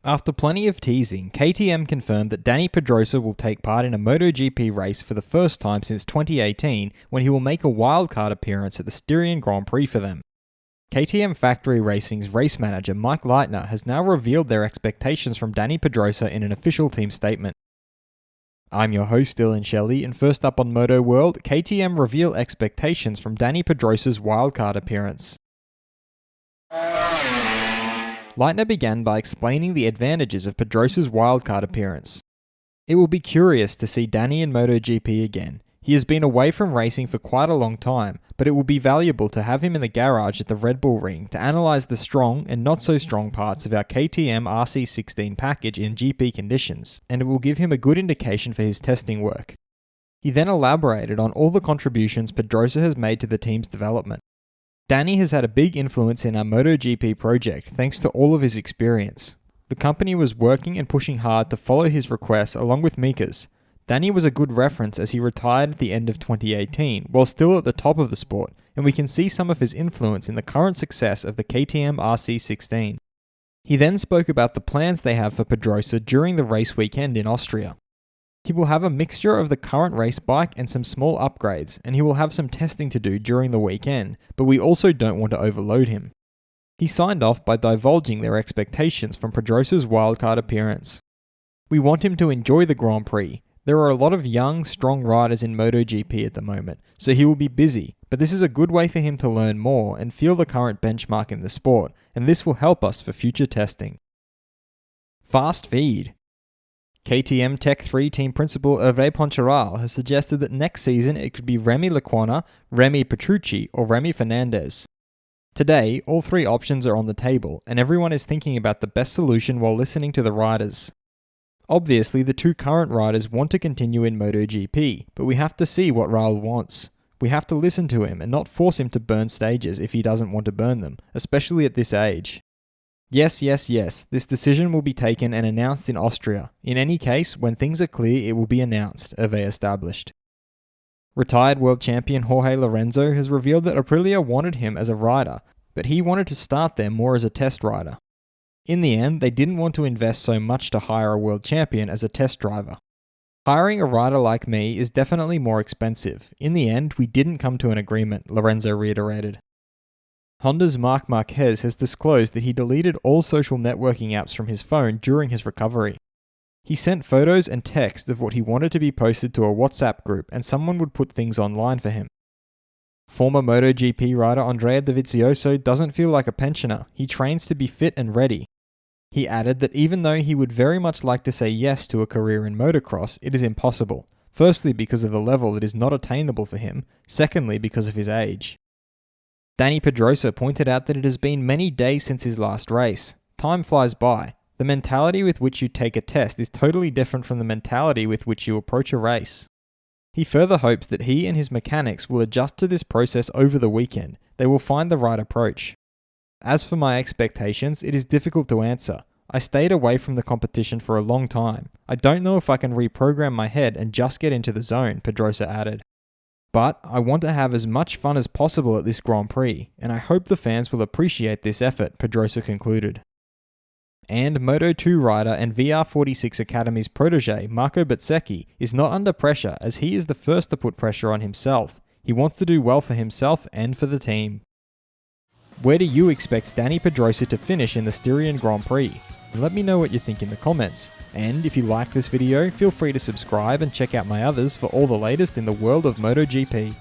After plenty of teasing, KTM confirmed that Dani Pedrosa will take part in a MotoGP race for the first time since 2018 when he will make a wildcard appearance at the Styrian Grand Prix for them. KTM Factory Racing's race manager Mike Leitner has now revealed their expectations from Dani Pedrosa in an official team statement. I'm your host Dillon Shelley, and first up on Moto World, KTM reveal expectations from Dani Pedrosa's wildcard appearance. Leitner began by explaining the advantages of Pedrosa's wildcard appearance. It will be curious to see Dani in MotoGP again. He has been away from racing for quite a long time, but it will be valuable to have him in the garage at the Red Bull Ring to analyse the strong and not so strong parts of our KTM RC16 package in GP conditions, and it will give him a good indication for his testing work. He then elaborated on all the contributions Pedrosa has made to the team's development. Dani has had a big influence in our MotoGP project thanks to all of his experience. The company was working and pushing hard to follow his requests along with Mika's. Dani was a good reference as he retired at the end of 2018 while still at the top of the sport, and we can see some of his influence in the current success of the KTM RC16. He then spoke about the plans they have for Pedrosa during the race weekend in Austria. He will have a mixture of the current race bike and some small upgrades, and he will have some testing to do during the weekend, but we also don't want to overload him. He signed off by divulging their expectations from Pedrosa's wildcard appearance. We want him to enjoy the Grand Prix. There are a lot of young, strong riders in MotoGP at the moment, so he will be busy, but this is a good way for him to learn more and feel the current benchmark in the sport, and this will help us for future testing. Fast feed. KTM Tech 3 team principal Hervé Poncharal has suggested that next season it could be Remy Lecuona, Remy Petrucci, or Remy Fernandez. Today, all three options are on the table, and everyone is thinking about the best solution while listening to the riders. Obviously, the two current riders want to continue in MotoGP, but we have to see what Raul wants. We have to listen to him and not force him to burn stages if he doesn't want to burn them, especially at this age. Yes, this decision will be taken and announced in Austria. In any case, when things are clear, it will be announced, Hervé established. Retired world champion Jorge Lorenzo has revealed that Aprilia wanted him as a rider, but he wanted to start there more as a test rider. In the end, they didn't want to invest so much to hire a world champion as a test driver. Hiring a rider like me is definitely more expensive. In the end, we didn't come to an agreement, Lorenzo reiterated. Honda's Marc Marquez has disclosed that he deleted all social networking apps from his phone during his recovery. He sent photos and text of what he wanted to be posted to a WhatsApp group, and someone would put things online for him. Former MotoGP rider Andrea Dovizioso doesn't feel like a pensioner. He trains to be fit and ready. He added that even though he would very much like to say yes to a career in motocross, it is impossible. Firstly, because of the level that is not attainable for him. Secondly, because of his age. Dani Pedrosa pointed out that it has been many days since his last race. Time flies by. The mentality with which you take a test is totally different from the mentality with which you approach a race. He further hopes that he and his mechanics will adjust to this process over the weekend. They will find the right approach. As for my expectations, it is difficult to answer. I stayed away from the competition for a long time. I don't know if I can reprogram my head and just get into the zone, Pedrosa added. But I want to have as much fun as possible at this Grand Prix, and I hope the fans will appreciate this effort, Pedrosa concluded. And Moto2 rider and VR46 Academy's protege, Marco Bezzecchi, is not under pressure as he is the first to put pressure on himself. He wants to do well for himself and for the team. Where do you expect Dani Pedrosa to finish in the Styrian Grand Prix? Let me know what you think in the comments. And if you like this video, feel free to subscribe and check out my others for all the latest in the world of MotoGP.